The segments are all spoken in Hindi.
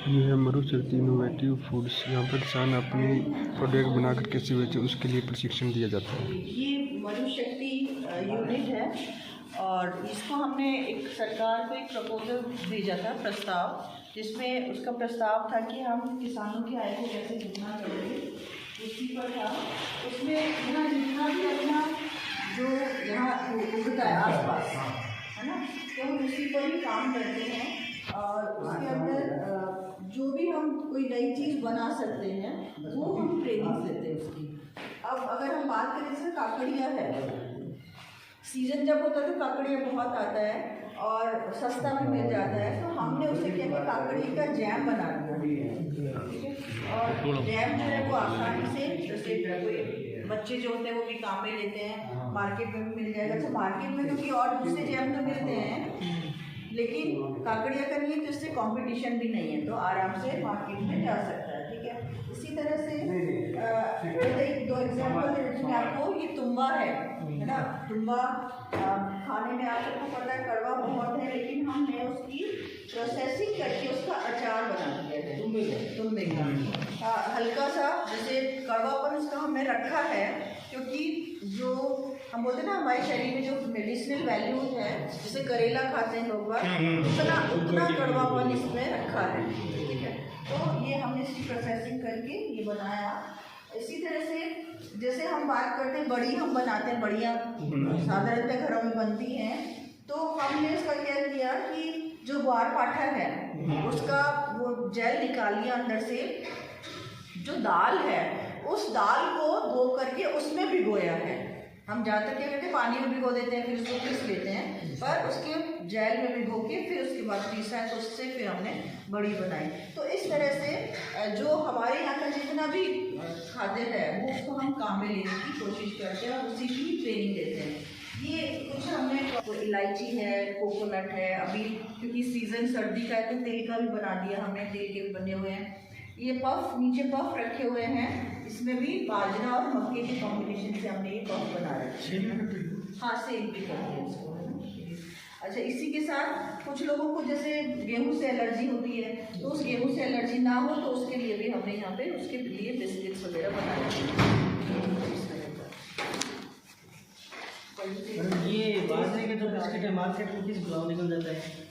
ये है मरुशक्ति इनोवेटिव फूड्स। यहाँ पर किसान अपनी प्रोडक्ट बनाकर कैसे बेचे उसके लिए प्रशिक्षण दिया जाता है। ये मरुशक्ति यूनिट है और इसको हमने एक सरकार को एक प्रपोजल भेजा था, प्रस्ताव, जिसमें उसका प्रस्ताव था कि हम किसानों की आय को कैसे दुगना करेंगे, उसी पर था। उसमें यहाँ जितना भी अपना जो यहाँ उगता है आसपास, है ना, तो हम उसी पर ही काम करते हैं। और उसके अंदर जो भी हम कोई नई चीज़ बना सकते हैं वो हम ट्रेनिंग देते हैं उसकी। अब अगर हम बात करें जैसे काकड़िया है, सीजन जब होता है तो काकड़िया बहुत आता है और सस्ता भी मिल जाता है, तो हमने उसे क्या किया, काकड़ी का जैम बना दिया, ठीक है। और जैम जो है वो आसानी से, जैसे कोई बच्चे जो होते हैं वो भी काम में लेते हैं, मार्केट में भी मिल जाएगा। अच्छा, मार्केट में क्योंकि और दूसरे जैम तो मिलते हैं लेकिन काकड़िया का नहीं है, तो इससे कंपटीशन भी नहीं है, तो आराम से मार्केट में जा सकता है, ठीक है। इसी तरह से एक दो एग्जाम्पल दे देती हूँ आपको। ये तुम्बा है ना, तुम्बा खाने में आप सबको पता है कड़वा बहुत है, लेकिन हमने उसकी प्रोसेसिंग करके उसका अचार बना दिया है तुम्बे का। हल्का सा जैसे कड़वापन उसका हमने रखा है, क्योंकि जो हम बोलते हैं ना हमारे शरीर में जो मेडिसिनल वैल्यूज है, जैसे करेला खाते हैं लोग उतना कड़वापन इसमें रखा है, ठीक है। तो ये हमने इसकी प्रोसेसिंग करके ये बनाया। इसी तरह से जैसे हम बात करते हैं बड़ी, हम बनाते हैं बढ़िया, साधारणतः घरों में बनती हैं, तो हमने इसका क्या किया कि जो ग्वार पाठा है उसका वो जेल निकाल लिया अंदर से, जो दाल है उस दाल को धो करके उसमें भिगोया है। हम ज़्यादातर क्या करते हैं, पानी में भिगो देते हैं, फिर उसको पीस लेते हैं, पर उसके जेल में भिगो के फिर उसके बाद पीसा है, तो उससे फिर हमने बड़ी बनाई। तो इस तरह से जो हमारे यहाँ का जितना भी खाद्य है वो उसको हम काम में लेने की कोशिश करते हैं और उसी की ट्रेनिंग देते हैं। ये कुछ हमने इलायची है, कोकोनट है, अभी क्योंकि सीज़न सर्दी का है तो तेल का भी बना दिया हमने, तेल के भी बने हुए हैं। ये पफ, नीचे पफ रखे हुए हैं, इसमें भी बाजरा और मक्के के कॉम्बिनेशन से हमने ये पफ बना रखे हैं। हाँ, सेल भी करते हैं इसको, है ना। अच्छा, इसी के साथ कुछ लोगों को जैसे गेहूं से एलर्जी होती है, तो उस गेहूं से एलर्जी ना हो तो उसके लिए भी हमने यहाँ पे उसके लिए बिस्किट्स वगैरह बनाए हैं। ये बाजरे के जो बिस्किट है मार्केट में किस भाव निकल जाता है?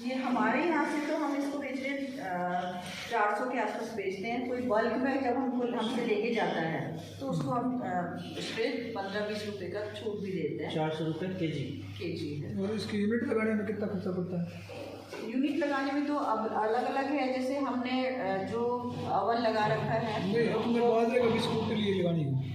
ये हमारे यहाँ से तो हम इसको बेच रहे हैं 400 के आसपास बेचते हैं। कोई बल्क में जब हमसे लेके जाता है तो उसको हम इस पर 15-20 रुपये का छूट भी देते हैं। 400 रुपये केजी है। और इसकी यूनिट लगाने में कितना खर्चा पड़ता है? यूनिट लगाने में तो अब अलग अलग है, जैसे हमने जो अवन लगा रखा है, बाजरे का बिस्कुट के लिए लगानी है।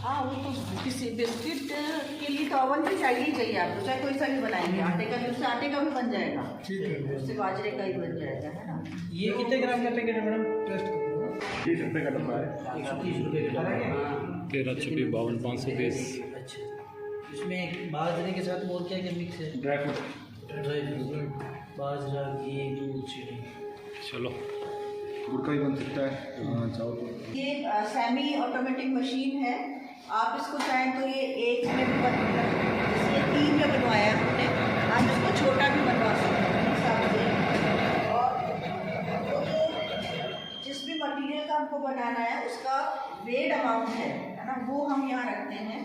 हाँ, वो तो किसी बिस्किट के लिए तो अवन भी चाहिए ही चाहिए आपको, चाहे कोई सा भी बनाएंगे, आटे का भी, उससे आटे का भी बन जाएगा, ठीक है, उससे बाजरे का ही बन जाएगा, है ना। ये कितने ग्राम का पैकेट है मैडम? टेस्ट करो। 30 रुपये का डब्बा है। 130 रुपये का 13 छुपी 52 520। अच्छा, इसमें बाजरे के साथ और क्या क्या मिक्स है? ड्राई फ्रूट, बाजरा, घी, दूध, चीनी। चलो गुड़ का भी बन सकता है चाहो तो। ये सेमी ऑटोमेटिक मशीन है, आप इसको चाहें तो ये एक में भी जैसे ये 3 में बनवाया है हमने, आप इसको छोटा भी बनवा सकते हैं हिसाब से। और जिस भी मटेरियल का हमको बनाना है उसका वेट अमाउंट है ना, वो हम यहाँ रखते हैं।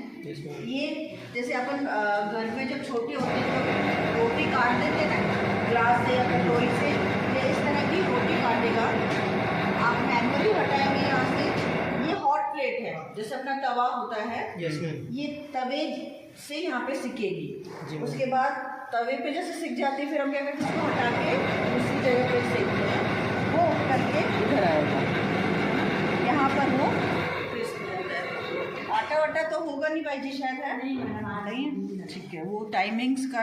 ये जैसे अपन घर में जब छोटे होते हैं तो रोटी काट देते हैं ना ग्लास से या कटोरी से, ये इस तरह की रोटी काटेगा, आप मैनुअली हटाएंगे यहाँ से। ये हॉट प्लेट है, जैसे अपना तवा होता है, ये तवे से यहाँ पे सिकेगी, उसके बाद तवे पे जैसे सिक जाती है फिर हम क्या करते हैं, उसको हटा के दूसरी जगह पे सेकते हैं, वो करके इधर आएगा, यहाँ पर वो क्रिस्प होता है। आटा वाटा तो होगा नहीं भाई जी, शायद है नहीं, ठीक है। वो टाइमिंग्स का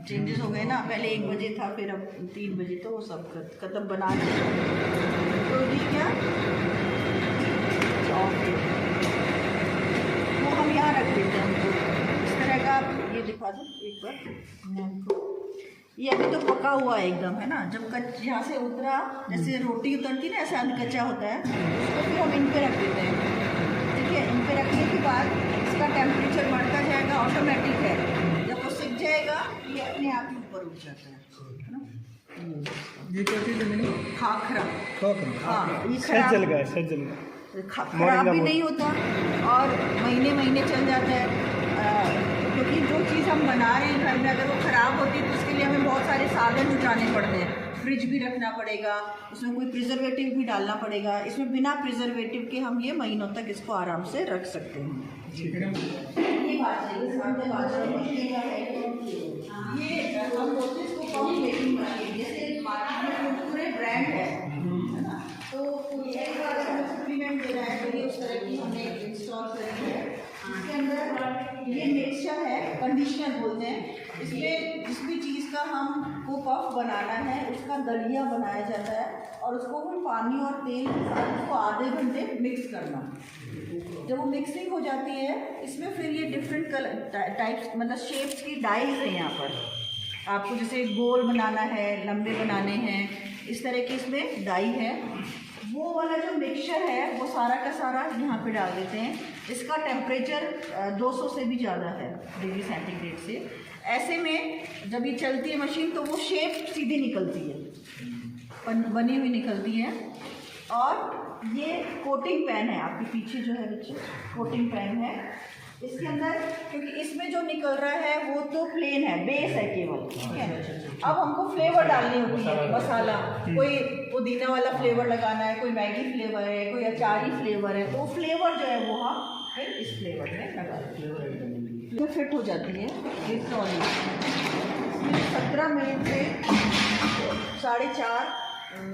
चेंजेस हो गए ना, पहले 1 बजे था, फिर अब 3 बजे, तो वो सब खत्म बना के तो ये क्या वो हम यहाँ रख देते हैं हमको इस तरह का। आप ये दिखा दो एक बार, ये अभी तो पका हुआ है एकदम, है ना। जब यहाँ से उतरा, जैसे रोटी उतरती ना ऐसा कच्चा होता है, उसको फिर हम इन पे रख देते हैं, ठीक है। इन पे रखने के बाद इसका टेम्परेचर बढ़ता जाएगा, ऑटोमेटिक है, जब वो सिक जाएगा ये अपने आप ही ऊपर उठ जाता है ना। ये क्या चीज़ है मैंने खाखरा। खाखरा। हाँ, ये सज्जल का है, सज्जल का। खराब भी नहीं होता और महीने महीने चल जाता है। क्योंकि जो चीज़ हम बना रहे हैं घर में अगर वो ख़राब होती है तो उसके लिए हमें बहुत सारे साधन जुटाने पड़ते हैं। फ्रिज भी रखना पड़ेगा, उसमें कोई प्रिजर्वेटिव भी डालना पड़ेगा। इसमें बिना प्रिजर्वेटिव के हम ये महीनों तक इसको आराम से रख सकते हैं। ये बाजरे ये हम बोलते हैं इसको पंप मेकिंग मशीन। जैसे मार्केट में पूरे ब्रांड है ना, तो एक बार हमें सप्लीमेंट देना है तो ये उस तरह की हमने इंस्टॉल करी है। इसके अंदर ये मिक्सचर है, कंडीशनर बोलते हैं। इसमें जिस भी चीज़ का हमको पफ बनाना है उसका दलिया बनाया जाता है और उसको हम पानी और तेल के साथ उसको आधे घंटे मिक्स करना। जब वो मिक्सिंग हो जाती है इसमें फिर ये डिफरेंट कलर टाइप्स मतलब शेप्स की डाइज है। यहाँ पर आपको जैसे गोल बनाना है, लंबे बनाने हैं, इस तरह की इसमें डाई है। वो वाला जो मिक्सचर है वो सारा का सारा यहाँ पे डाल देते हैं। इसका टेम्परेचर 200 से भी ज़्यादा है, डिग्री सेंटीग्रेड से। ऐसे में जब ये चलती है मशीन तो वो शेप सीधी निकलती है, बनी हुई निकलती है। और ये कोटिंग पैन है, आपके पीछे जो है बच्चे कोटिंग पैन है। इसके अंदर क्योंकि इसमें जो निकल रहा है वो तो प्लेन है, बेस है केवल, ठीक है। अब हमको फ्लेवर डालनी होती है, मसाला, कोई पुदीना वाला फ्लेवर लगाना है, कोई मैगी फ्लेवर है, कोई अचारी फ्लेवर है, तो फ्लेवर जो है वो हम फिर इस फ्लेवर में लगा देते हैं। फिट हो जाती है ये ट्रॉली। 17 मिनट में 4.5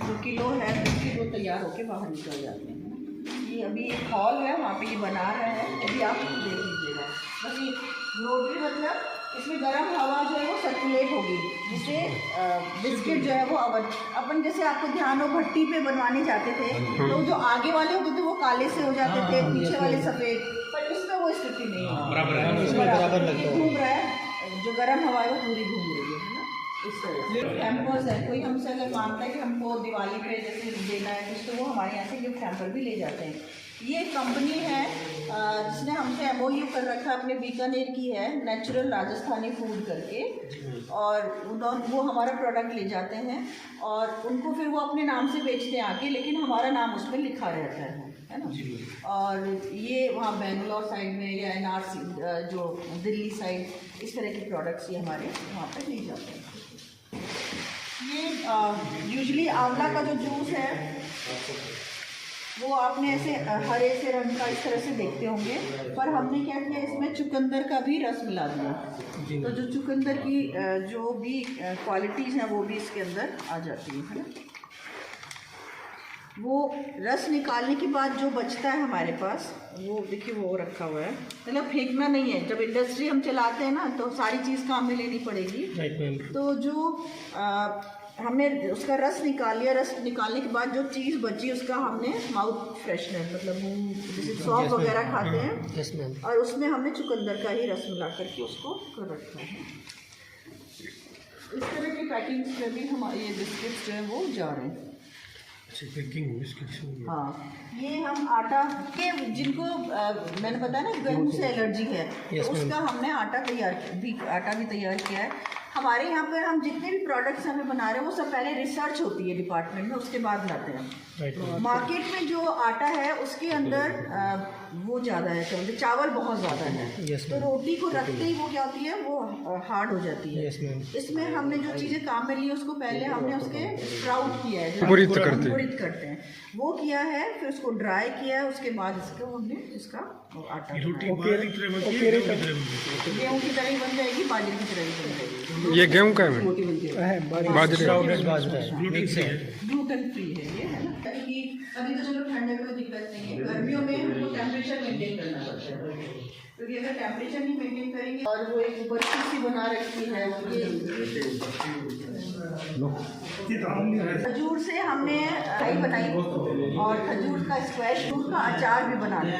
जो किलो है 10 किलो तैयार होके बाहर निकल जाते हैं। ये अभी एक हॉल है, वहाँ पे ये बना रहा है, अभी आप देख लीजिएगा। बस ये रोटरी मतलब इसमें गर्म हवा जो है वो सर्कुलेट होगी, जिससे बिस्किट जो है वो अपन जैसे आपको ध्यान हो भट्टी पे बनवाने जाते थे तो जो आगे वाले होते थे वो काले से हो जाते थे, पीछे वाले सफ़ेद, पर इसमें वो स्थिति नहीं है, बराबर घूम रहा है। जो गर्म हवा है वो पूरी घूम रही है ना। इस तरह से हैम्पर्स है, कोई हमसे अगर मांगता है कि हमको दिवाली पे जैसे देना है कुछ, तो वो हमारे यहाँ से गिफ्ट हैम्पर भी ले जाते हैं। ये कंपनी है जिसने हमसे MOU कर रखा है, अपने बीकानेर की है, नेचुरल राजस्थानी फूड करके, और वो हमारा प्रोडक्ट ले जाते हैं और उनको फिर वो अपने नाम से बेचते हैं आके, लेकिन हमारा नाम उसमें लिखा रहता है ना। और ये वहाँ बेंगलोर साइड में या NRC जो दिल्ली साइड, इस तरह के प्रोडक्ट्स ये हमारे वहाँ पर ले जाते हैं। ये यूजुअली आंवला का जो जूस है वो आपने ऐसे हरे से रंग का इस तरह से देखते होंगे, पर हमने क्या किया इसमें चुकंदर का भी रस मिला दिया, तो जो चुकंदर की जो भी क्वालिटीज़ हैं वो भी इसके अंदर आ जाती है ना। वो रस निकालने के बाद जो बचता है हमारे पास, वो देखिए वो रखा हुआ है, मतलब फेंकना नहीं है। जब इंडस्ट्री हम चलाते हैं ना तो सारी चीज़ काम में लेनी पड़ेगी। तो जो हमने उसका रस निकाल लिया, रस निकालने के बाद जो चीज़ बची उसका हमने माउथ फ्रेशनर मतलब मुँह जैसे सौंफ वगैरह खाते हैं, और उसमें हमने चुकंदर का ही रस मिला करके उसको कर रखा है। इस तरह की पैकिंग्स में भी हमारे ये बिस्किट्स जो है वो जा रहे हैं। हाँ, ये हम आटा के जिनको मैंने बताया ना गेहूँ से एलर्जी है, तो उसका हमने आटा भी तैयार किया है। हमारे यहाँ पर हम जितने भी प्रोडक्ट्स हमें बना रहे हैं वो सब पहले रिसर्च होती है डिपार्टमेंट में, उसके बाद लाते हैं। मार्केट में जो आटा है उसके अंदर वो ज़्यादा है, चावल बहुत ज़्यादा है, तो रोटी को रखते ही वो क्या होती है वो हार्ड हो जाती है। इसमें हमने जो चीज़ें काम में ली उसको पहले हमने उसके स्प्राउट किया है, अंकुरित करते हैं, वो किया है, फिर उसको ड्राई किया है, उसके बाद इसको हमने इसका आटा गेहूँ की तरह ही बन जाएगी, बाजरे की तरह ही बन जाएगी। ये गेहूँ का है, बाजरे ग्लूटेन फ्री है ये, है ना। क्योंकि अभी तो चलो ठंड में कोई दिक्कत नहीं है, गर्मियों में हमको टेम्परेचर मेंटेन करना पड़ता है, क्योंकि अगर टेम्परेचर नहीं मेंटेन करेंगे। और वो एक बर्फी सी बना रखी है, खजूर से हमने दही बनाई और खजूर का स्क्वैश, खजूर का अचार भी बना लिया।